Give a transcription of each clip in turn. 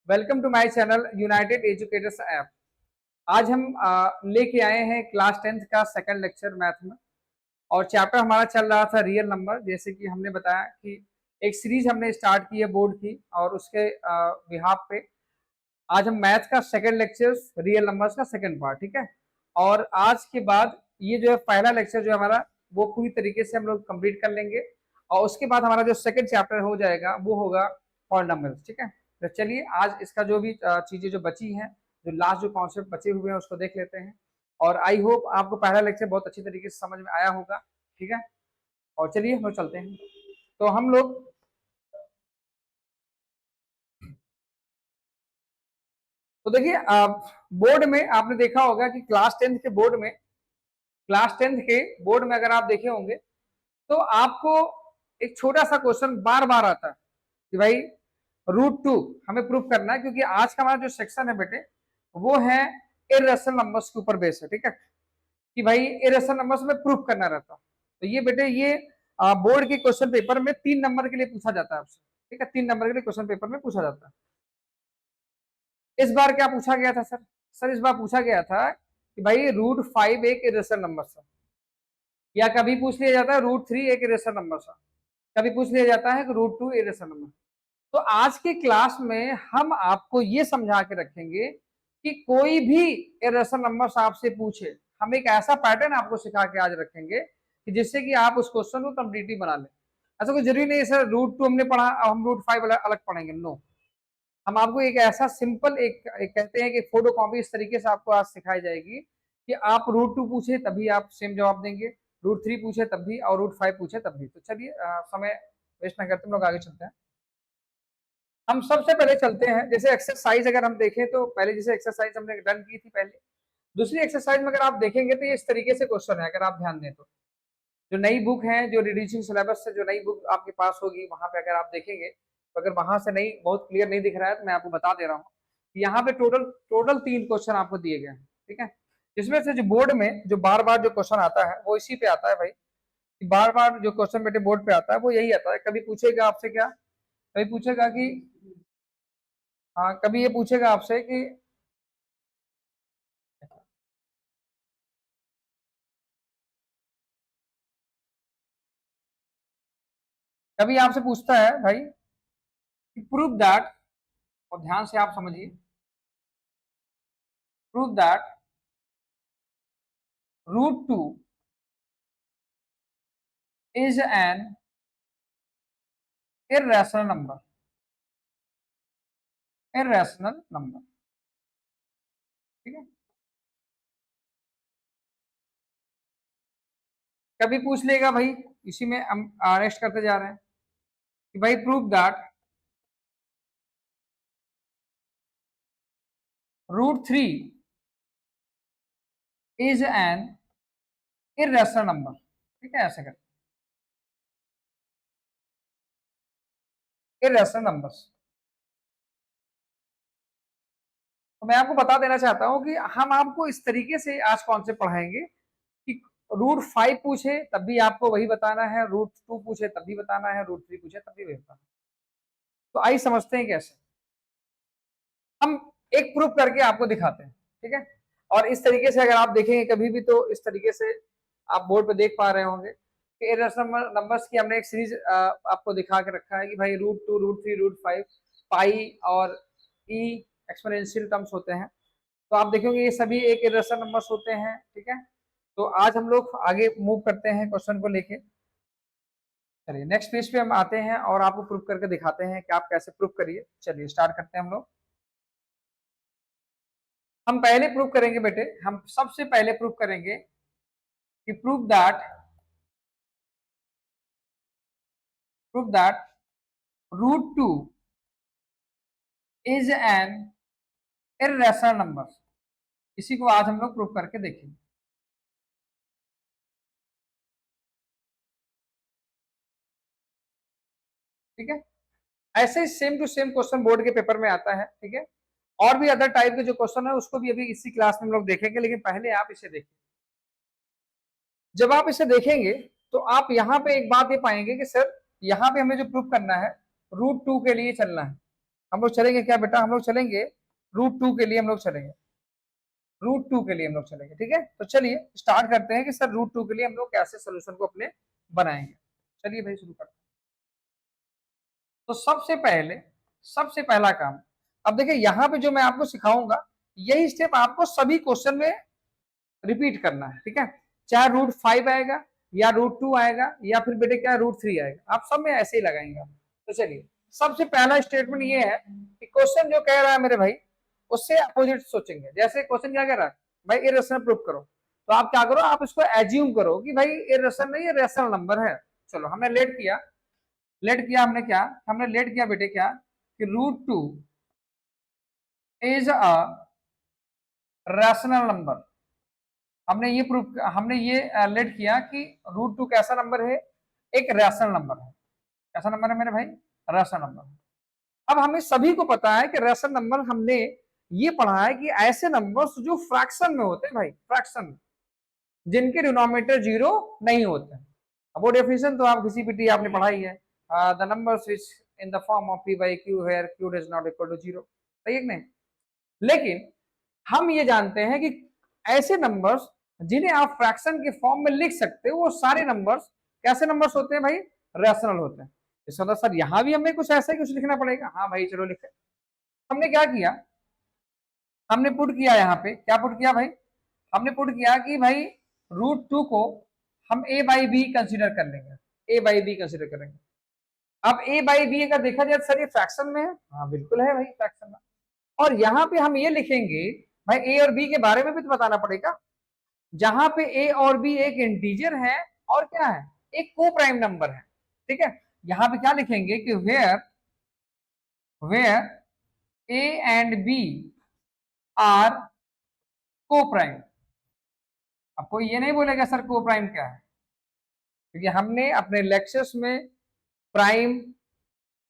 Welcome to my channel united educators app. आज हम लेके आए हैं क्लास 10th का सेकंड लेक्चर मैथ में। और चैप्टर हमारा चल रहा था रियल नंबर। जैसे कि हमने बताया कि एक सीरीज हमने स्टार्ट की है बोर्ड की, और उसके बिहाफ पे आज हम मैथ का सेकंड लेक्चर रियल नंबर्स का सेकंड पार्ट, ठीक है। और आज के बाद ये जो है पहला लेक्चर जो हमारा वो पूरी तरीके से हम लोग कंप्लीट कर लेंगे, और उसके बाद हमारा जो सेकंड चैप्टर हो जाएगा वो होगा पॉलिनॉमियल्स, ठीक है। तो चलिए आज इसका जो भी चीजें जो बची हैं, जो लास्ट जो कॉन्सेप्ट बचे हुए हैं उसको देख लेते हैं। और आई होप आपको पहला लेक्चर बहुत अच्छी तरीके से समझ में आया होगा, ठीक है। और चलिए हम लोग चलते हैं। तो हम लोग तो देखिए बोर्ड में आपने देखा होगा कि क्लास टेंथ के बोर्ड में अगर आप देखे होंगे तो आपको एक छोटा सा क्वेश्चन बार बार आता है कि भाई √2 हमें प्रूफ करना है, क्योंकि आज का हमारा जो सेक्शन है बेटे वो है इर्रेशनल नंबर्स के ऊपर बेस है, ठीक है। कि भाई इर्रेशनल नंबर्स में प्रूफ करना रहता। तो ये बेटे ये बोर्ड के क्वेश्चन पेपर में 3 नंबर के लिए पूछा जाता है आपसे, ठीक है। 3 नंबर के लिए क्वेश्चन पेपर में पूछा जाता है। इस बार क्या पूछा गया था सर इस बार पूछा गया था कि भाई √5 एक इरेशनल नंबर था, या कभी पूछ लिया जाता है √3 एक इरेशनल नंबर था, कभी पूछ लिया जाता है कि √2 इरेशनल नंबर। तो आज की क्लास में हम आपको ये समझा के रखेंगे कि कोई भी इरेशनल नंबर आपसे पूछे, हम एक ऐसा पैटर्न आपको सिखा के आज रखेंगे कि जिससे कि आप उस क्वेश्चन को कंप्लीटली बना लें। ऐसा कोई जरूरी नहीं है सर √2 हमने पढ़ा अब हम √5 अलग पढ़ेंगे, नो। हम आपको एक ऐसा सिंपल एक कहते हैं कि फोटो कॉपी इस तरीके से आपको आज सिखाई जाएगी कि आप √2 पूछे तभी आप सेम जवाब देंगे, √3 पूछे तब भी, और √5 पूछे तब भी। तो चलिए समय वेस्ट ना करते हम लोग आगे चलते हैं। हम सबसे पहले चलते हैं, जैसे एक्सरसाइज अगर हम देखें तो पहले जैसे एक्सरसाइज हमने डन की थी पहले, दूसरी एक्सरसाइज में अगर आप देखेंगे तो ये इस तरीके से क्वेश्चन है। अगर आप ध्यान दें तो जो नई बुक है, जो रिड्यूसिंग सिलेबस से जो नई बुक आपके पास होगी, वहां पे अगर आप देखेंगे तो अगर वहां से नहीं बहुत क्लियर नहीं दिख रहा है तो मैं आपको बता दे रहा हूँ। यहाँ पे टोटल टोटल 3 क्वेश्चन आपको दिए गए हैं, ठीक है। जिसमें से जो बोर्ड में जो बार बार जो क्वेश्चन आता है वो इसी पे आता है भाई, कि बार बार जो क्वेश्चन बेटे बोर्ड पे आता है वो यही आता है। कभी पूछेगा आपसे क्या, कभी पूछेगा कि हाँ, कभी ये पूछेगा आपसे कि कभी आपसे पूछता है भाई कि प्रूव दैट, और ध्यान से आप समझिए, prove that √2 is an irrational number, irrational number, ठीक है। कभी पूछ लेगा भाई, इसी में हम नेक्स्ट करते जा रहे हैं कि भाई prove that √3 is an irrational number, ठीक है। ऐसे कर इरेशनल नंबर्स। तो मैं आपको बता देना चाहता हूं कि हम आपको इस तरीके से आज कॉन्सेप्ट पढ़ाएंगे कि √5 पूछे तब भी आपको वही बताना है, √2 पूछे तब भी बताना है, √3 पूछे तब भी वही बताना है। तो आइए समझते हैं कैसे। हम एक प्रूफ करके आपको दिखाते हैं, ठीक है। और इस तरीके से अगर आप देखेंगे कभी भी तो इस तरीके से आप बोर्ड पे देख पा रहे होंगे कि इरेशनल नंबर्स की हमने एक सीरीज आपको दिखा के रखा है कि भाई √2 √3 √5 पाई और ई एक्सपोनेंशियल टर्म्स होते हैं। तो आप देखेंगे ये सभी एक इरेशनल नंबर्स होते हैं, ठीक है। तो आज हम लोग आगे मूव करते हैं क्वेश्चन को लेके। चलिए नेक्स्ट पेज पे हम आते हैं और आपको प्रूफ करके दिखाते हैं कि आप कैसे प्रूफ करिए। चलिए स्टार्ट करते हैं हम लोग। हम पहले प्रूव करेंगे बेटे, हम सबसे पहले प्रूव करेंगे कि prove that √2 is an irrational number. इसी को आज हम लोग प्रूव करके देखेंगे, ठीक है। ऐसे ही same to same question board के पेपर में आता है, ठीक है। और भी अदर टाइप के जो क्वेश्चन है उसको भी अभी इसी क्लास में हम लोग देखेंगे, लेकिन पहले आप इसे देखिए। जब आप इसे देखेंगे तो आप यहाँ पे एक बात ये पाएंगे कि सर यहाँ पे हमें जो प्रूव करना है √2 के लिए चलना है। हम लोग चलेंगे क्या बेटा, हम लोग चलेंगे √2 के लिए, हम लोग चलेंगे √2 के लिए हम लोग चलेंगे। ठीक है, तो चलिए स्टार्ट करते हैं कि सर √2 के लिए हम लोग कैसे सोल्यूशन को अपने बनाएंगे। चलिए भाई शुरू करते हैं। तो सबसे पहला काम, अब देखिए यहाँ पे जो मैं आपको सिखाऊंगा यही स्टेप आपको सभी क्वेश्चन में रिपीट करना है। ठीक है, चाहे √5 आएगा या √2 आएगा या फिर बेटे क्या √3 आएगा, आप सब में ऐसे ही लगाएंगे। तो चलिए सबसे पहला स्टेटमेंट ये है कि क्वेश्चन जो कह रहा है मेरे भाई उससे अपोजिट सोचेंगे। जैसे क्वेश्चन क्या कह रहा है भाई इरेशनल प्रूफ करो, तो आप क्या करो, आप इसको एज्यूम करो कि भाई इरेशनल नहीं, ये रेशनल नंबर है। चलो हमने हमने क्या, हमने लेट किया बेटे क्या कि √2 इज अ रैशनल नंबर। हमने ये लेट किया कि √2 कैसा नंबर है, एक रैशनल नंबर है। कैसा नंबर है मेरे भाई, रैशनल नंबर। अब हमें सभी को पता है कि रैशनल नंबर, हमने ये पढ़ा है कि ऐसे नंबर्स जो फ्रैक्शन में होते हैं भाई, फ्रैक्शन में, जिनके डिनोमिनेटर जीरो नहीं होते। अब वो डेफिनेशन तो आप किसी भी आपने पढ़ाई है, the numbers which in the form of p by q where q is not equal to 0, सही है कि नहीं। लेकिन हम ये जानते हैं कि ऐसे नंबर्स जिन्हें आप फ्रैक्शन के फॉर्म में लिख सकते हो वो सारे नंबर्स कैसे नंबर्स होते हैं भाई, रैशनल होते हैं। इसका मतलब सर यहाँ भी हमें कुछ ऐसा ही कुछ लिखना पड़ेगा। हाँ भाई चलो लिखे। हमने क्या किया, हमने पुट किया, यहाँ पे क्या पुट किया भाई, हमने पुट किया कि भाई √2 को हम a बाई बी कंसिडर कर लेंगे, a बाई बी कंसिडर करेंगे। अब a बाई बी अगर देखा जाए सर ये फ्रैक्शन में है, हाँ बिल्कुल है भाई फ्रैक्शन में। और यहाँ पे हम ये लिखेंगे भाई a और b के बारे में भी तो बताना पड़ेगा, जहां पे a और b एक इंटीजर है और क्या है, एक को प्राइम नंबर है। ठीक है, यहाँ पे क्या लिखेंगे कि where a and b are coprime. अब कोई ये नहीं बोलेगा सर को प्राइम क्या है, क्योंकि हमने अपने लेक्चर्स में प्राइम,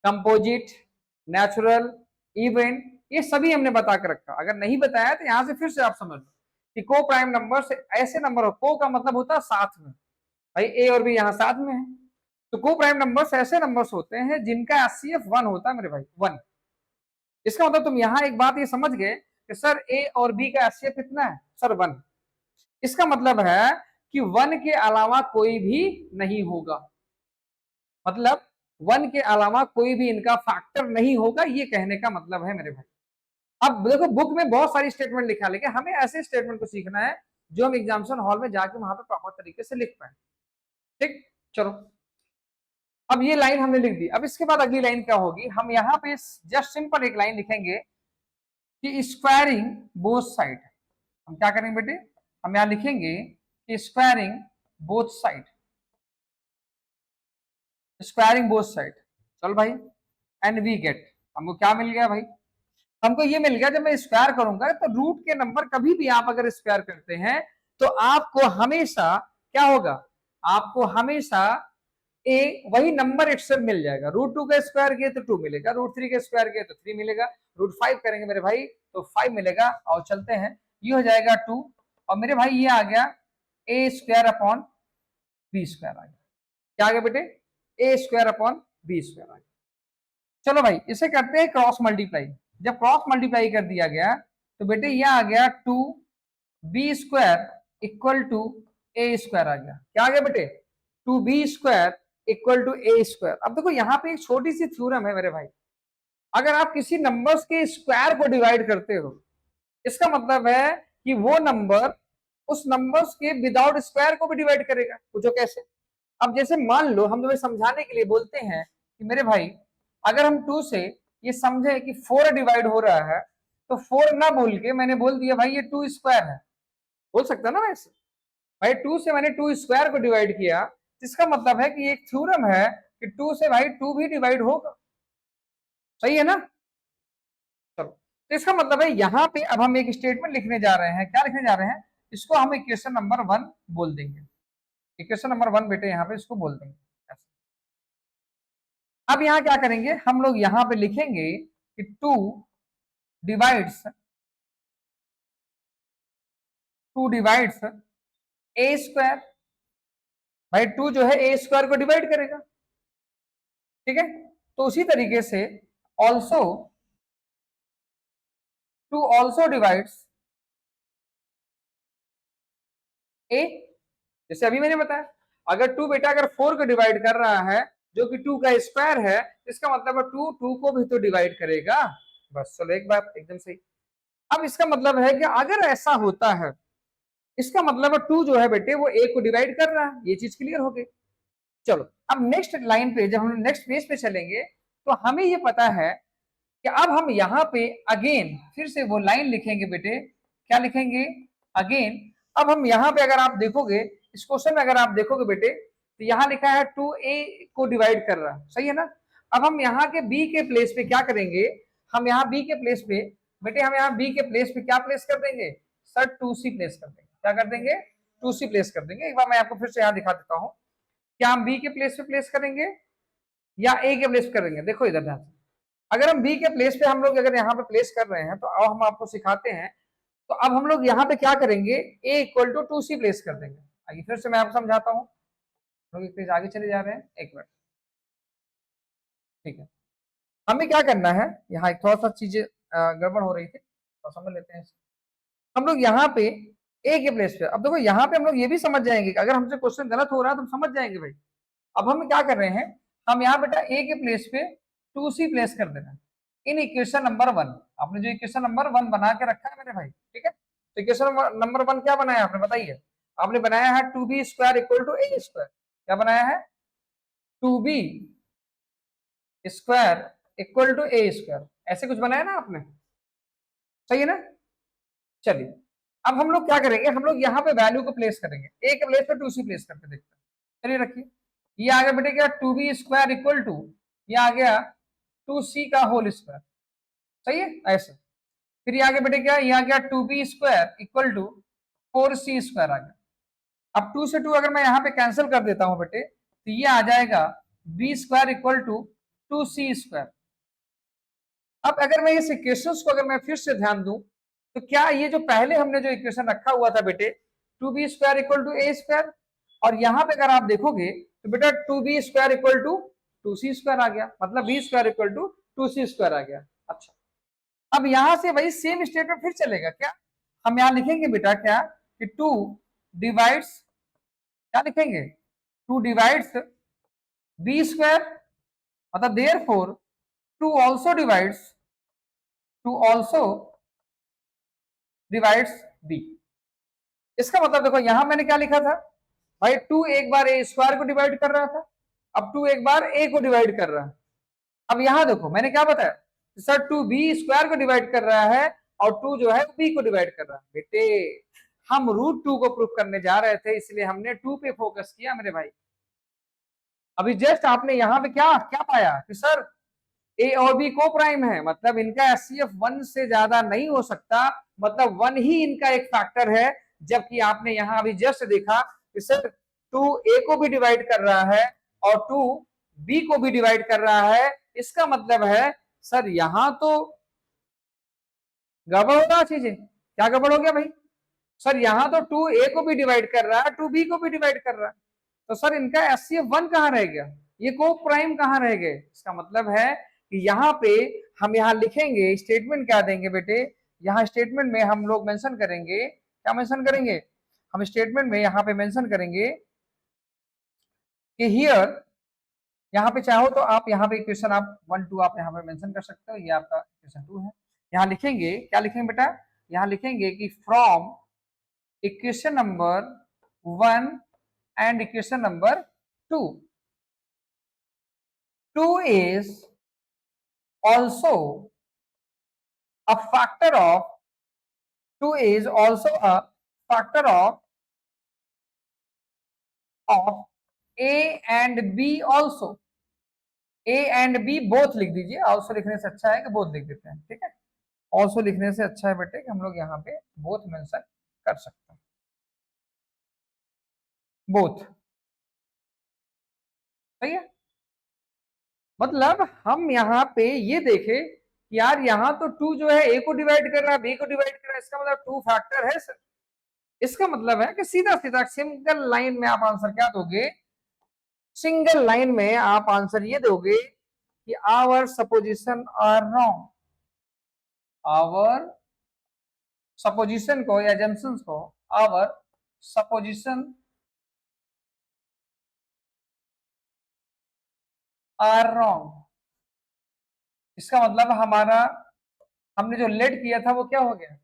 कंपोजिट, नेचुरल, इवेंट, ये सभी हमने बता कर रखा। अगर नहीं बताया तो यहां से फिर से आप समझ लो कि को प्राइम नंबर से ऐसे नंबर हो, को का मतलब होता है साथ में, भाई ए और बी यहाँ साथ में है, तो को प्राइम नंबर्स ऐसे नंबर्स होते हैं जिनका एचसीएफ 1 होता है मेरे भाई, 1। इसका मतलब तुम यहाँ एक बात ये समझ गए कि सर ए और बी का एचसीएफ कितना है, सर 1। इसका मतलब है कि 1 के अलावा कोई भी नहीं होगा, मतलब 1 के अलावा कोई भी इनका फैक्टर नहीं होगा, ये कहने का मतलब है मेरे भाई। अब देखो बुक में बहुत सारी स्टेटमेंट लिखा, लेकिन हमें ऐसे स्टेटमेंट को सीखना है जो हम एग्जामिनेशन हॉल में जाके वहां पे प्रॉपर तरीके से लिख पाए। ठीक, चलो अब ये लाइन हमने लिख दी। अब इसके बाद अगली लाइन क्या होगी, हम यहाँ पे जस्ट सिंपल एक लाइन लिखेंगे कि स्क्वायरिंग बोथ साइड। हम क्या करेंगे बेटे, हम यहाँ लिखेंगे कि squaring both side, squaring both side. चल भाई, एंड वी गेट, हमको क्या मिल गया भाई, हमको ये मिल गया जब मैं स्क्वायर करूंगा तो रूट के नंबर कभी भी आप अगर स्क्वायर करते हैं तो आपको हमेशा क्या होगा, आपको हमेशा ए वही नंबर इटसेल्फ मिल जाएगा। √2 का स्क्वायर किया तो 2 मिलेगा, √3 का स्क्वायर किया तो 3 मिलेगा, √5 करेंगे मेरे भाई तो 5 मिलेगा। और चलते हैं, ये हो जाएगा 2, और मेरे भाई ये आ गया A square upon B square आ गया। क्या आ गया बेटे, A square upon B square आ गया। चलो भाई इसे करते हैं क्रॉस मल्टीप्लाई। जब क्रॉस मल्टीप्लाई कर दिया गया तो बेटे ये आ गया 2b² equal to A square आ गया। क्या आ गया बेटे, 2b² equal to A square. अब देखो यहाँ पे एक छोटी सी थ्योरम है मेरे भाई, अगर आप किसी नंबर्स के स्क्वायर को डिवाइड करते हो इसका मतलब है कि वो नंबर उस नंबर्स के विदाउट स्क्वायर को भी डिवाइड करेगा। पूछो कैसे। अब जैसे मान लो हम तुम्हें समझाने के लिए बोलते हैं कि मेरे भाई अगर हम 2 से ये समझे कि 4 डिवाइड हो रहा है तो 4 ना बोल के मैंने बोल दिया भाई ये 2 स्क्वायर है, बोल सकता ना वैसे। भाई 2 से मैंने 2 स्क्वायर को डिवाइड किया, इसका मतलब है कि एक थ्योरम है कि 2 से भाई 2 भी डिवाइड होगा, सही है ना। चलो, तो इसका मतलब है यहाँ पे अब हम एक स्टेटमेंट लिखने जा रहे हैं। क्या लिखने जा रहे हैं, इसको हम इक्वेशन नंबर 1 बोल देंगे। इक्वेशन नंबर 1 बेटे यहाँ पे इसको बोल देंगे। अब यहाँ क्या करेंगे, हम लोग यहाँ पे लिखेंगे कि 2 डिवाइड्स ए स्क्वायर। भाई 2 जो है ए स्क्वायर को डिवाइड करेगा, ठीक है। तो उसी तरीके से ऑल्सो 2 also divides a, जैसे अभी मैंने बताया अगर 2 बेटा अगर 4 को डिवाइड कर रहा है जो कि 2 का स्क्वायर है, इसका मतलब है 2 2 को भी तो डिवाइड करेगा। बस चलो एक बात एकदम सही। अब इसका मतलब है कि अगर ऐसा होता है, इसका मतलब है 2 जो है बेटे वो a को डिवाइड कर रहा है, ये चीज क्लियर हो गई। चलो अब नेक्स्ट लाइन पे जब हम नेक्स्ट पेज पे चलेंगे तो हमें ये पता है कि अब हम यहाँ पे अगेन फिर से वो लाइन लिखेंगे बेटे, क्या लिखेंगे अगेन। अब हम यहाँ पे अगर आप देखोगे इस क्वेश्चन में अगर आप देखोगे बेटे तो यहाँ लिखा है 2a को डिवाइड कर रहा है, सही है ना। अब हम यहाँ के b के प्लेस पे क्या करेंगे, हम यहाँ b के प्लेस पे बेटे हम यहाँ b के प्लेस पे क्या प्लेस कर देंगे सर 2c प्लेस कर देंगे, क्या कर देंगे 2c प्लेस कर देंगे। एक बार मैं आपको फिर से यहाँ दिखा देता हूँ, क्या हम b के प्लेस पे प्लेस करेंगे या a के प्लेस करेंगे। देखो इधर ध्यान से, अगर हम b के प्लेस पे हम लोग अगर यहाँ पे प्लेस कर रहे हैं तो अब हम आपको सिखाते हैं। तो अब हम लोग यहाँ पे क्या करेंगे a equal to 2c place कर देंगे। आइए फिर से मैं आपको समझाता हूँ, लोग एक पेज आगे चले जा रहे हैं, एक मिनट ठीक है। हमें क्या करना है, यहाँ एक थोड़ा सा चीजें गड़बड़ हो रही थी तो समझ लेते हैं। हम लोग यहाँ पे a के प्लेस पे, अब देखो यहाँ पे हम लोग ये भी समझ जाएंगे कि अगर हमसे क्वेश्चन गलत हो रहा है तो हम समझ जाएंगे भाई। अब हम क्या कर रहे हैं, हम यहाँ बेटा a के प्लेस पे 2c प्लेस कर देना इन इक्वेशन नंबर 1। आपने जो इक्वेशन नंबर 1 बना के रखा है मेरे भाई, ठीक है। तो इक्वेशन नंबर 1 क्या बनाया आपने बताइए, आपने बनाया है 2b square equal to a square. क्या बनाया है 2b square equal to a square, ऐसे कुछ बनाया ना आपने, सही है ना। चलिए अब हम लोग क्या करेंगे, हम लोग यहाँ पे वैल्यू को प्लेस करेंगे, a के प्लेस पे 2c प्लेस करके देखते हैं। चलिए रखिए, ये आ गया बेटे क्या 2b स्क्वायर इक्वल टू, ये आ गया 2c का होल स्क्वायर, सही है ऐसे। फिर ये आ गया बेटे क्या, ये आ गया 2b square equal to 4c square आ गया। अब 2 से 2 अगर मैं यहाँ पे कैंसिल कर देता हूँ बेटे तो ये आ जाएगा b square equal to 2c square. अब अगर मैं इस इक्वेशंस को अगर मैं फिर से ध्यान दूं तो क्या ये जो पहले हमने जो इक्वेशन रखा हुआ था बेटे 2b square equal to a square, और यहाँ पे अगर आप देखोगे तो बेटा 2b square equal to 2c square आ गया, मतलब b square equal to 2c square आ गया। अच्छा अब यहां से वही सेम स्टेटमेंट फिर चलेगा क्या, हम यहाँ लिखेंगे बेटा क्या कि 2 डिवाइड्स, क्या लिखेंगे 2 डिवाइड्स b स्क्वायर, मतलब therefore 2 also divides, 2 also divides b। इसका मतलब देखो यहां मैंने क्या लिखा था भाई, 2 एक बार a स्क्वायर को डिवाइड कर रहा था, अब 2 एक बार a को डिवाइड कर रहा है। अब यहां देखो मैंने क्या बताया सर 2 b स्क्वायर को डिवाइड कर रहा है और 2 जो है b को डिवाइड कर रहा है। बेटे हम √2 को प्रूफ करने जा रहे थे इसलिए हमने 2 पे फोकस किया मेरे भाई। अभी जस्ट आपने यहाँ पे क्या क्या पाया कि सर ए और बी को प्राइम है, मतलब इनका एचसीएफ 1 से ज्यादा नहीं हो सकता, मतलब 1 ही इनका एक फैक्टर है। जबकि आपने यहाँ अभी जस्ट देखा कि सर 2 ए को भी डिवाइड कर रहा है और 2 बी को भी डिवाइड कर रहा है, इसका मतलब है सर यहां तो गड़बड़ हो रहा चीजें। क्या गड़बड़ हो गया भाई, सर यहाँ तो 2 ए को भी डिवाइड कर रहा है 2 बी को भी डिवाइड कर रहा है, तो सर इनका एचसीएफ 1 कहाँ रह गया, ये को प्राइम कहाँ रह गए। इसका मतलब है कि यहाँ पे हम यहाँ लिखेंगे स्टेटमेंट क्या देंगे बेटे, यहाँ स्टेटमेंट में हम लोग मेंशन करेंगे, क्या मेंशन करेंगे, हम स्टेटमेंट में यहाँ पे मेंशन करेंगे कि हियर, यहाँ पे चाहो तो आप यहाँ पे इक्वेशन आप 1 2 आप यहाँ पे मेंशन कर सकते हो, ये आपका इक्वेशन 2 है। यहाँ लिखेंगे क्या लिखेंगे बेटा, यहाँ लिखेंगे कि from equation number 1 and equation number 2, 2 is also a factor of, 2 is also a factor of a and b also। a and b both लिख दीजिए, also लिखने से अच्छा है कि both लिख देते हैं, ठीक है। also लिखने से अच्छा है बेटे कि हम लोग यहाँ पे both मेंशन कर सकते हैं, both, सही है। मतलब हम यहाँ पे ये देखे कि यार यहाँ तो 2 जो है a को डिवाइड कर रहा है b को डिवाइड कर रहा है, इसका मतलब 2 फैक्टर है सर। इसका मतलब है कि सीधा सीधा सिंगल लाइन में आप आंसर क्या दोगे, सिंगल लाइन में आप आंसर ये दोगे कि our supposition are wrong, our supposition को या एजम्पशंस को, आवर सपोजिशन आर रॉन्ग। इसका मतलब हमारा हमने जो लेट किया था वो क्या हो गया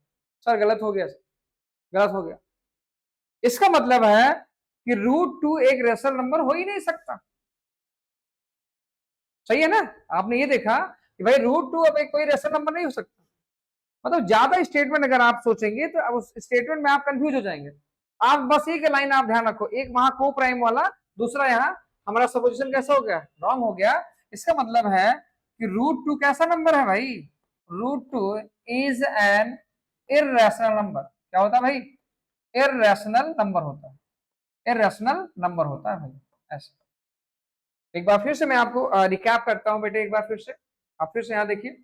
सर, गलत हो गया सर, गलत हो गया। इसका मतलब है कि √2 एक रेशनल नंबर हो ही नहीं सकता। सही है ना? आपने ये देखा कि भाई √2 अब एक कोई रेशनल नंबर नहीं हो सकता। मतलब ज्यादा स्टेटमेंट अगर आप सोचेंगे तो अब उस स्टेटमेंट में आप कंफ्यूज हो जाएंगे। आप बस एक लाइन आप ध्यान रखो, एक वहां को प्राइम वाला, दूसरा यहाँ हमारा सपोजिशन कैसा हो गया, रॉन्ग हो गया। इसका मतलब है कि √2 कैसा नंबर है भाई, √2 इज एन इररेशनल नंबर। क्या होता है भाई? इररेशनल नंबर होता है, इररेशनल नंबर होता है भाई ऐसे। एक बार फिर से मैं आपको रिकैप करता हूं बेटे, एक बार फिर से आप फिर से यहाँ देखिए।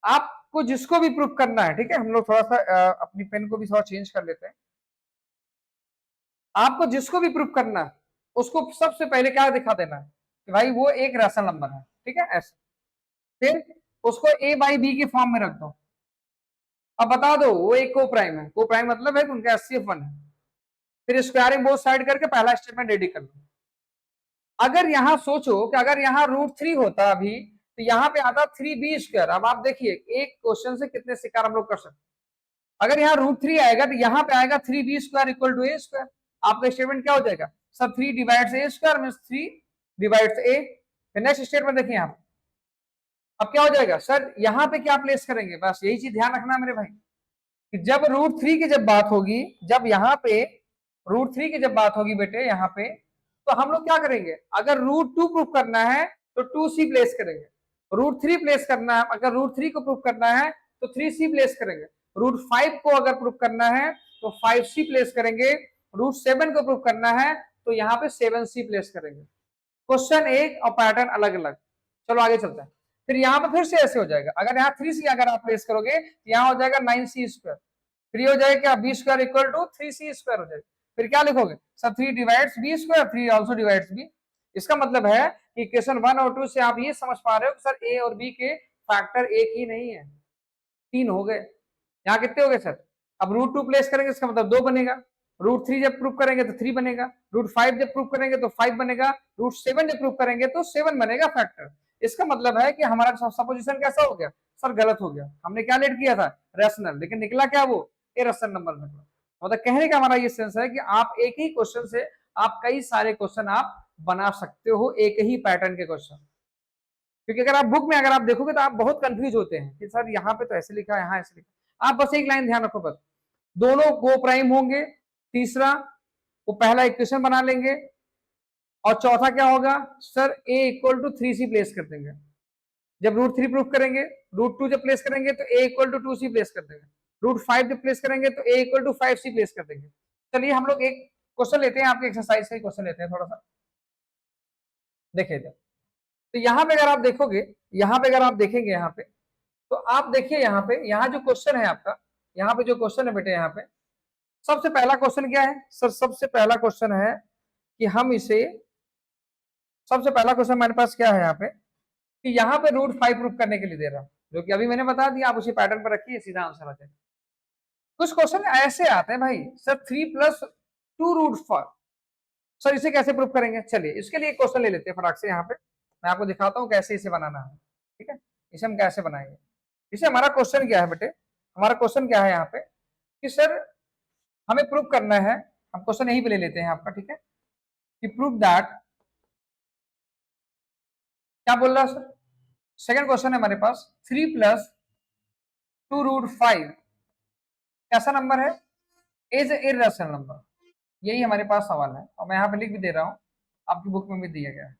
आपको जिसको भी प्रूफ करना है, ठीक है, हम लोग थोड़ा सा अपनी पेन को भी थोड़ा चेंज कर लेते हैं। आपको जिसको भी प्रूफ करना है उसको सबसे पहले क्या दिखा देना है कि भाई वो एक रेशनल नंबर है, ठीक है ऐसे। फिर उसको A/B के फॉर्म में रख दो। अब बता दो वो एक को प्राइम है, को प्राइम मतलब है कि उनका HCF 1 है। फिर स्क्वायरिंग बोथ साइड करके पहला स्टेटमेंट रेडी कर लो। अगर यहां सोचो कि अगर यहाँ √3 होता अभी तो यहाँ पे आता 3B²। अब आप देखिए एक क्वेश्चन से कितने शिकार हम लोग कर सकते हैं। अगर यहाँ √3 आएगा तो यहाँ पे आएगा 3B² इक्वल टू A²। आपका स्टेटमेंट क्या हो जाएगा sir, 3 divides A² means 3 divides A। Next statement देखिए यहाँ, अब क्या हो जाएगा सर, यहाँ पे क्या प्लेस करेंगे, बस यही चीज ध्यान रखना मेरे भाई कि जब √3 की जब बात होगी, जब यहाँ पे √3 की जब बात होगी बेटे यहाँ पे, तो हम लोग क्या करेंगे, अगर √2 प्रूफ करना है तो 2C प्लेस करेंगे। √3 प्लेस करना है, अगर √3 को प्रूफ करना है तो 3C प्लेस करेंगे। √5 को अगर प्रूफ करना है तो 5C प्लेस करेंगे। √7 को प्रूफ करना है तो यहाँ पे 7C प्लेस करेंगे। क्वेश्चन एक और पैटर्न अलग अलग। चलो आगे चलते हैं। फिर यहाँ पे फिर से ऐसे हो जाएगा, अगर यहाँ 3C अगर आप प्लेस करोगे तो यहाँ हो जाएगा 9C²। फिर हो जाएगा क्या, B² इक्वल टू 3C² हो जाएगा। फिर क्या लिखोगे sir, 3 divides B², 3 also divides B। इसका मतलब है कि इक्वेशन 1 और 2 से आप ये समझ पा रहे हो कि सर A और B के फैक्टर एक ही नहीं है, 3 हो गए। यहाँ कितने हो गए सर, अब √2 प्लेस करेंगे इसका मतलब 2 बनेगा। √3 जब प्रूफ करेंगे तो 3 बनेगा। √5 जब प्रूफ करेंगे तो 5 बनेगा। √7 जब प्रूफ करेंगे तो 7 बनेगा फैक्टर। इसका मतलब है कि हमारा सपोजिशन कैसा हो गया सर, गलत हो गया। हमने क्या लेट किया था, रैशनल, लेकिन निकला क्या, वो इररेशनल नंबर निकला। मतलब कहने का हमारा ये सेंस है कि आप एक ही क्वेश्चन से आप कई सारे क्वेश्चन आप बना सकते हो, एक ही पैटर्न के क्वेश्चन। क्योंकि अगर आप बुक में अगर आप देखोगे तो आप बहुत कंफ्यूज होते हैं कि सर यहाँ पे तो ऐसे लिखा है, यहाँ ऐसे लिखा। आप बस एक लाइन ध्यान रखो, बस दोनों को प्राइम होंगे। तीसरा, वो पहला इक्वेशन बना लेंगे। और चौथा क्या होगा sir, A equal to 3C place कर देंगे। जब √3 प्रूफ करेंगे, √2 जब प्लेस करेंगे तो A equal to 2C place कर देंगे। √5 जब प्लेस करेंगे तो A equal to 5C place कर देंगे। चलिए हम लोग एक क्वेश्चन लेते हैं, आपके एक्सरसाइज का क्वेश्चन लेते हैं थोड़ा सा देखिए। तो यहाँ पे अगर आप देखोगे, यहाँ पे अगर आप देखेंगे यहाँ पे, तो आप देखिए यहाँ पे, यहाँ जो क्वेश्चन है आपका, यहाँ पे जो क्वेश्चन है बेटे, यहाँ पे सबसे पहला क्वेश्चन क्या है सर, सबसे पहला क्वेश्चन है कि हम इसे, सबसे पहला क्वेश्चन हमारे पास क्या है यहाँ पे कि यहाँ पे √5 प्रूफ करने के लिए दे रहा हूँ, जो कि अभी मैंने बता दिया, आप उसी पैटर्न पर रखिए, सीधा आंसर आ जाएगा। कुछ क्वेश्चन ऐसे आते हैं भाई सर, 3 + 2√4, सर इसे कैसे प्रूफ करेंगे। चलिए इसके लिए क्वेश्चन ले लेते हैं फटाक से। यहाँ पे मैं आपको दिखाता हूँ कैसे इसे बनाना है, ठीक है, इसे हम कैसे बनाएंगे। इसे हमारा क्वेश्चन क्या है बेटे, हमारा क्वेश्चन क्या है यहाँ पे कि सर हमें प्रूफ करना है, हम क्वेश्चन यहीं पे ले लेते हैं आपका, ठीक है, कि प्रूफ दैट, क्या बोल रहा है सर, सेकंड क्वेश्चन है हमारे पास, 3 + 2√5 कैसा नंबर है, इज इररेशनल नंबर। यही हमारे पास सवाल है और मैं यहाँ पे लिख भी दे रहा हूँ, आपकी बुक में भी दिया गया है।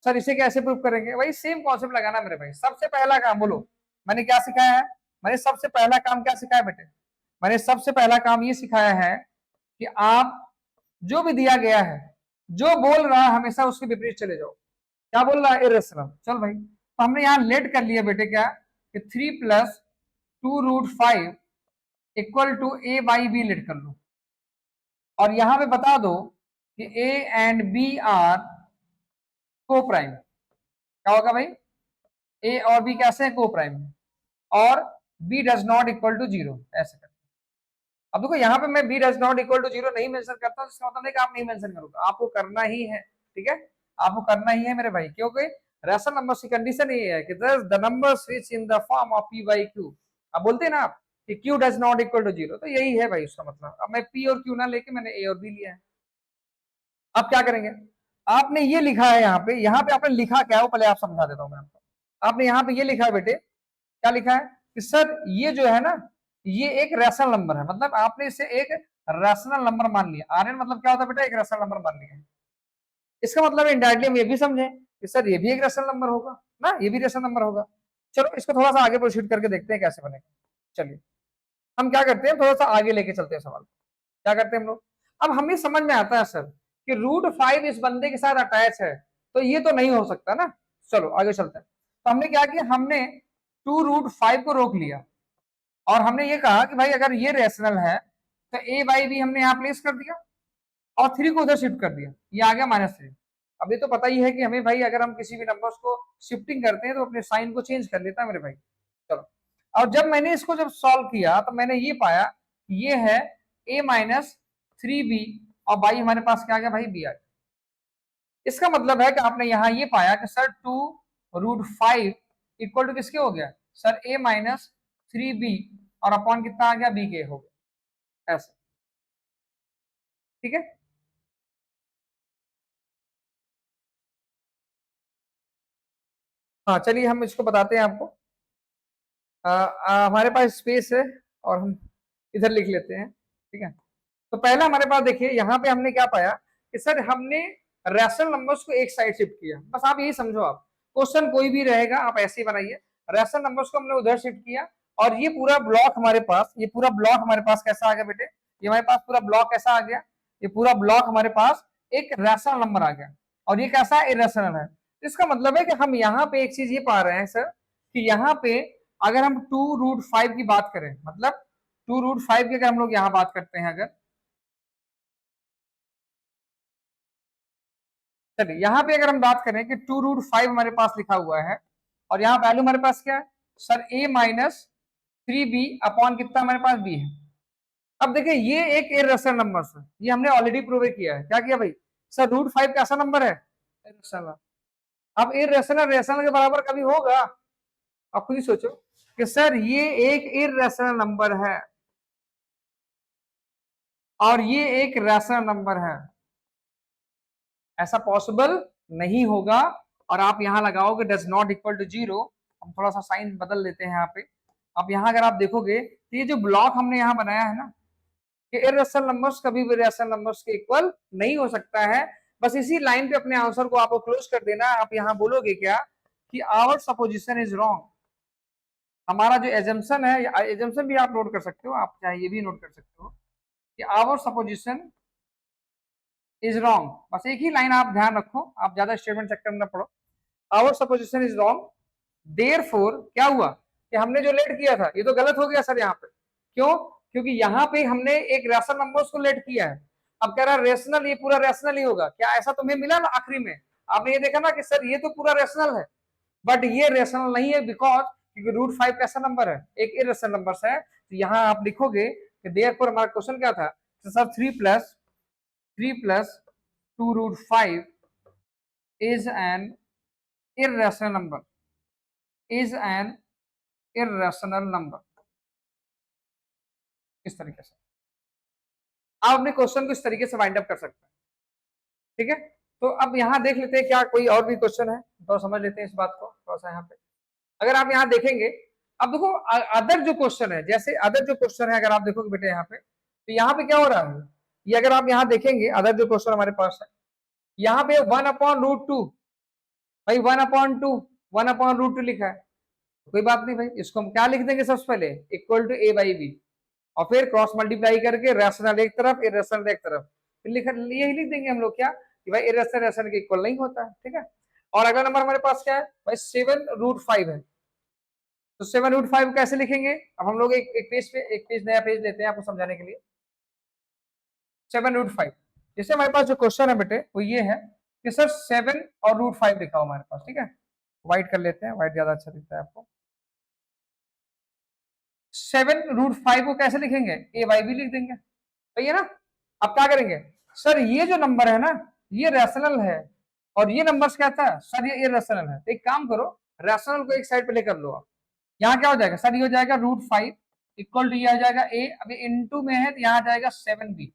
सर इसे कैसे प्रूफ करेंगे, वही सेम कॉन्सेप्ट लगाना मेरे भाई। सबसे पहला काम बोलो, मैंने क्या सिखाया है, मैंने सबसे पहला काम क्या सिखाया बेटे, मैंने सबसे पहला काम ये सिखाया है कि आप जो भी दिया गया है, जो बोल रहा है हमेशा उसके विपरीत चले जाओ। क्या बोल रहा है, इररेशनल, चल भाई। तो हमने यहाँ लेट कर लिया बेटे क्या कि 3 + 2√5 इक्वल टू A/B लेट कर लो। और यहां पे बता दो कि A एंड B आर को प्राइम। क्या होगा भाई, A और B कैसे हैं, को प्राइम। और b does not equal to zero, ऐसे करते हैं। अब देखो यहाँ पे मैं b does not equal to zero नहीं मेंशन करता हूँ, इसका मतलब नहीं कि आप नहीं मेंशन करोगे, आपको करना ही है, ठीक है, आपको करना ही है मेरे भाई, क्योंकि रेशनल नंबर्स की कंडीशन ये है कि the numbers which in the form of p by q, अब बोलते हैं ना आप कि q does not equal to zero, तो यही है भाई उसका मतलब। अब मैं पी और क्यू ना लेके मैंने ए और बी लिया है। आप क्या करेंगे, आपने ये लिखा है यहाँ पे आपने लिखा क्या है वो पहले आप समझा देता हूँ मैं आपको। आपने यहाँ पे ये लिखा है बेटे, क्या लिखा है कि सर ये जो है ना ये एक रैशनल नंबर है, मतलब आपने इसे एक रैशनल नंबर मान लिया। आरएन मतलब क्या होता है बेटा, एक रैशनल नंबर मान लिया। इसका मतलब इनडायरेक्टली हम ये भी समझे कि सर ये भी एक रैशनल नंबर होगा ना, ये भी रैशनल नंबर होगा। चलो इसको थोड़ा सा आगे प्रोसीड करके देखते हैं कैसे बनेगा। चलिए हम क्या करते हैं, थोड़ा सा आगे लेके चलते हैं सवाल, क्या करते हैं हम लोग। अब हमें समझ में आता है सर कि √5 इस बंदे के साथ अटैच है, तो ये तो नहीं हो सकता ना। चलो आगे चलते हैं। तो हमने क्या किया, हमने 2√5 को रोक लिया और हमने ये कहा कि भाई अगर ये रैशनल है तो ए बाई बी हमने यहाँ प्लेस कर दिया और 3 को उधर शिफ्ट कर दिया, ये आ गया -3। अब ये तो पता ही है कि हमें भाई अगर हम किसी भी नंबर्स को शिफ्टिंग करते हैं तो अपने साइन को चेंज कर लेता है मेरे भाई। चलो और जब मैंने इसको जब सॉल्व किया तो मैंने ये पाया ये है a-3b और बाई हमारे पास क्या आ गया भाई, बी आ गया। इसका मतलब है कि आपने यहाँ ये पाया कि सर 2√5 इक्वल टू किसके हो गया सर, a-3b और अपॉन कितना आ गया, बी के हो गया, ऐसे, ठीक है। हाँ चलिए हम इसको बताते हैं आपको। हमारे पास स्पेस है और हम इधर लिख लेते हैं, ठीक है। तो पहला हमारे पास देखिए यहाँ पे हमने क्या पाया कि सर हमने रैशनल नंबर्स को एक साइड शिफ्ट किया, बस आप यही समझो। आप क्वेश्चन कोई भी रहेगा आप ऐसे ही बनाइए, रैशनल नंबर्स को हमने उधर शिफ्ट किया और ये पूरा ब्लॉक हमारे पास, ये पूरा ब्लॉक हमारे पास कैसा आ गया बेटे, ये हमारे पास पूरा ब्लॉक कैसा आ गया, ये पूरा ब्लॉक हमारे पास एक रैशनल नंबर आ गया और ये कैसा इरेशनल है। इसका मतलब है कि हम यहाँ पे एक चीज ये पा रहे हैं सर कि यहाँ पे अगर हम 2√5 की बात करें, मतलब 2√5 की अगर हम लोग यहाँ बात करते हैं, अगर चलिए यहाँ पे अगर हम बात करें कि 2√5 हमारे पास लिखा हुआ है और यहाँ वैल्यू हमारे पास क्या है सर, a-3b अपॉन कितना हमारे पास b है। अब देखिए ये एक इरेशनल नंबर है, ये हमने ऑलरेडी प्रूव किया है। क्या किया भाई सर, √5 कैसा नंबर है, इरेशनल। अब इरेशनल रेशनल के बराबर कभी होगा, आप खुद ही सोचो कि सर ये एक इरेशनल नंबर है और ये एक रैशनल नंबर है, ऐसा पॉसिबल नहीं होगा। और आप यहां लगाओगे does not equal to zero, हम थोड़ा सा साइन बदल लेते हैं यहाँ पे। अब यहाँ अगर आप देखोगे तो ये जो ब्लॉक हमने यहाँ बनाया है ना कि इरेशनल नंबर्स कभी भी रैशनल नंबर्स के इक्वल नहीं हो सकता है, बस इसी लाइन पे अपने आंसर को आपको क्लोज कर देना है। आप यहाँ बोलोगे क्या कि आवर सपोजिशन इज रॉन्ग, हमारा जो एजम्पशन है, एजम्पशन भी आप नोट कर सकते हो, आप चाहे ये भी नोट कर सकते हो कि आवर सपोजिशन इज रॉन्ग। बस एक ही लाइन आप ध्यान रखो, आप ज्यादा स्टेटमेंट चेक करना पड़ो। Our supposition is wrong, therefore क्या हुआ कि हमने जो लेट किया था ये तो गलत हो गया सर यहाँ पे। क्यों, क्योंकि यहाँ पे हमने एक रैशनल नंबर्स को लेट किया है। अब कह रहा रेशनल, ये पूरा रैशनल ही होगा क्या, ऐसा तुम्हें मिला ना आखिरी में, आपने ये देखा ना कि सर ये तो पूरा रैशनल है, बट ये रेशनल नहीं है बिकॉज क्योंकि √5 कैसा नंबर है, एक इरेशनल नंबर है। तो यहाँ आप लिखोगे कि देयरफॉर हमारा क्वेश्चन क्या था sir, 3 + 2√5 is an irrational number, is an irrational number। इस तरीके से आप अपने क्वेश्चन को इस तरीके से वाइंड अप कर सकते हैं, ठीक है। तो अब यहाँ देख लेते हैं क्या कोई और भी क्वेश्चन है, तो समझ लेते हैं इस बात को थोड़ा सा। यहाँ पे अगर आप यहाँ देखेंगे, अब देखो अदर जो क्वेश्चन है, जैसे अदर जो क्वेश्चन है अगर आप देखोगे बेटे यहाँ पे, तो यहाँ पे क्या हो रहा है, ये अगर आप यहाँ देखेंगे अदर जो क्वेश्चन हमारे पास है, यहाँ पे 1/√2, भाई 1/2, 1/√2 लिखा है। कोई बात नहीं भाई, इसको हम क्या लिख देंगे सबसे पहले, equal to a by b और फिर क्रॉस मल्टीप्लाई करके रैशनल एक तरफ इरेशनल एक तरफ, फिर यही लिख देंगे हम लोग क्या कि भाई इरेशनल रैशनल के इक्वल नहीं होता है, ठीक है। और अगला नंबर हमारे पास क्या है भाई, 7√5 है। तो 7√5 कैसे लिखेंगे, अब हम लोग एक पेज नया पेज लेते हैं आपको समझाने के लिए। 7√5 जैसे हमारे पास जो क्वेश्चन है बेटे वो ये है कि सर 7 और √5 लिखा हो हमारे पास, ठीक है। व्हाइट कर लेते हैं, व्हाइट ज्यादा अच्छा दिखता है आपको। 7√5 को कैसे लिखेंगे, ए बाई बी लिख देंगे, सही है ना। अब क्या करेंगे, सर ये जो नंबर है ना ये रैशनल है और ये नंबर क्या था सर ये इरेशनल है। एक काम करो, रैशनल को एक साइड पे लेकर लो आप। यहाँ क्या हो जाएगा सर, ये हो जाएगा √5 इक्वल टू ये आ जाएगा ए, अभी इनटू में है तो यहाँ आ जाएगा 7b।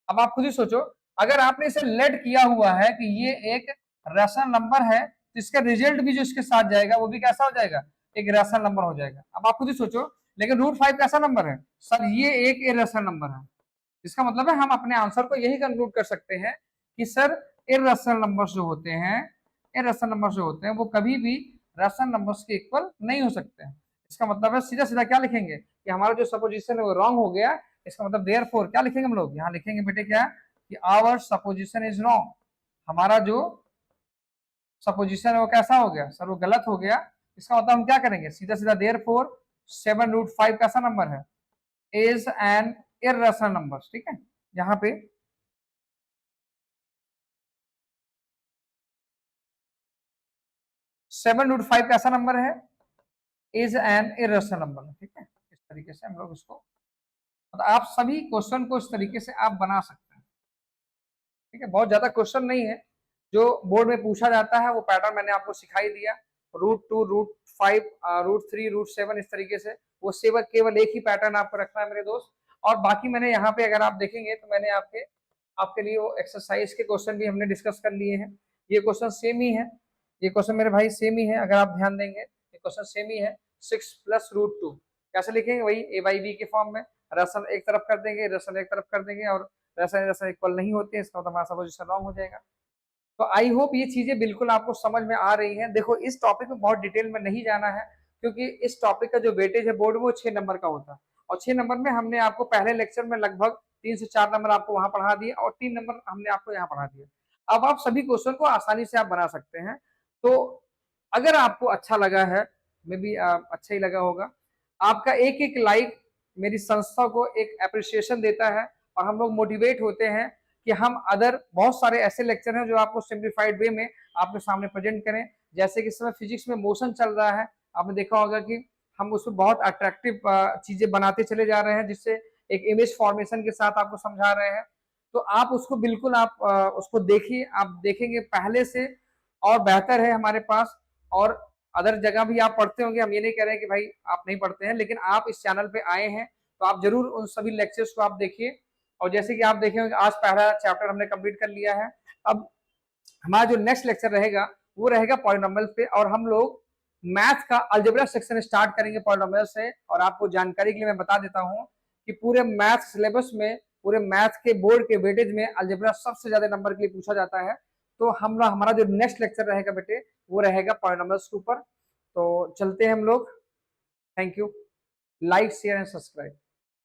अब आप खुद ही सोचो, अगर आपने इसे लेट किया हुआ है कि ये एक रैशनल नंबर है तो इसका रिजल्ट भी जो इसके साथ जाएगा वो भी कैसा हो जाएगा, एक रैशनल नंबर हो जाएगा। अब आप खुद ही सोचो, लेकिन √5 कैसा नंबर है सर, ये एक इरेशनल नंबर है। इसका मतलब है हम अपने आंसर को यही कंक्लूड कर सकते हैं कि सर इरेशनल नंबर्स जो होते हैं, इरेशनल नंबर्स जो होते हैं वो कभी भी रैशनल नंबर्स के इक्वल नहीं हो सकते हैं। इसका मतलब है सीधा सीधा क्या लिखेंगे कि हमारा जो सपोजिशन है वो रॉन्ग हो गया। इसका मतलब देयरफॉर क्या लिखेंगे हम लोग, यहाँ लिखेंगे बेटे क्या कि आवर सपोजिशन इज रॉन्ग, हमारा जो सपोजिशन है वो कैसा हो गया सर, वो गलत हो गया। इसका मतलब हम क्या करेंगे, सीधा सीधा देयरफॉर 7√5 कैसा नंबर है, इज एन इरेशनल नंबर। ठीक है, यहाँ पे 7√5 कैसा नंबर है, इज एन इरेशनल नंबर। ठीक है, इस तरीके से हम लोग इसको, तो आप सभी क्वेश्चन को इस तरीके से आप बना सकते हैं। ठीक है, बहुत ज्यादा क्वेश्चन नहीं है जो बोर्ड में पूछा जाता है, वो पैटर्न मैंने आपको सिखाई दिया। √2 √5 √3 √7 इस तरीके से, वो सेवा केवल एक ही पैटर्न आपको रखना है मेरे दोस्त। और बाकी मैंने यहाँ पे अगर आप देखेंगे तो मैंने आपके लिए वो एक्सरसाइज के क्वेश्चन भी हमने डिस्कस कर लिए हैं। ये क्वेश्चन सेम ही है, ये क्वेश्चन मेरे भाई सेम ही है, अगर आप ध्यान देंगे ये क्वेश्चन सेम ही है। 6 + √2 कैसे लिखेंगे, वही ए बाई बी के फॉर्म में, रसन एक तरफ कर देंगे, रसन एक तरफ कर देंगे, और रसन रसन इक्वल नहीं होते हैं, इसका मतलब हमारा सपोजिशन रॉन्ग हो जाएगा। तो आई होप ये चीजें बिल्कुल आपको समझ में आ रही हैं। देखो इस टॉपिक में बहुत डिटेल में नहीं जाना है, क्योंकि इस टॉपिक का जो वेटेज है बोर्ड में वो 6 नंबर का होता है, और 6 नंबर में हमने आपको पहले लेक्चर में लगभग 3 से 4 नंबर आपको वहां पढ़ा दिए और 3 नंबर हमने आपको यहाँ पढ़ा दिया। अब आप सभी क्वेश्चन को आसानी से आप बना सकते हैं। तो अगर आपको अच्छा लगा है, मे बी अच्छा ही लगा होगा, आपका एक एक लाइक मेरी संस्था को एक अप्रिसिएशन देता है, और हम लोग मोटिवेट होते हैं कि हम अदर बहुत सारे ऐसे लेक्चर हैं जो आपको सिंप्लीफाइड वे में आपके सामने प्रेजेंट करें। जैसे कि इस समय फिजिक्स में मोशन चल रहा है, आपने देखा होगा कि हम उसमें बहुत अट्रैक्टिव चीजें बनाते चले जा रहे हैं, जिससे एक इमेज फॉर्मेशन के साथ आपको समझा रहे हैं। तो आप उसको बिल्कुल आप उसको देखिए, आप देखेंगे पहले से और बेहतर है हमारे पास। और अदर जगह भी आप पढ़ते होंगे, हम ये नहीं कह रहे हैं कि भाई आप नहीं पढ़ते हैं, लेकिन आप इस चैनल पे आए हैं तो आप जरूर उन सभी लेक्चर्स को आप देखिए। और जैसे कि आप देखे होंगे आज पहला चैप्टर हमने कंप्लीट कर लिया है। अब हमारा जो नेक्स्ट लेक्चर रहेगा वो रहेगा पॉलिनोमियल्स पे, और हम लोग मैथ का अलजेब्रा सेक्शन स्टार्ट करेंगे पॉलिनोमियल से। और आपको जानकारी के लिए मैं बता देता हूं कि पूरे मैथ सिलेबस में, पूरे मैथ के बोर्ड के वेटेज में अलजेब्रा सबसे ज्यादा नंबर के लिए पूछा जाता है। तो हमारा जो नेक्स्ट लेक्चर रहेगा बेटे वो रहेगा पॉलिनोमियल्स के ऊपर। तो चलते हैं हम लोग, thank you, like share and subscribe.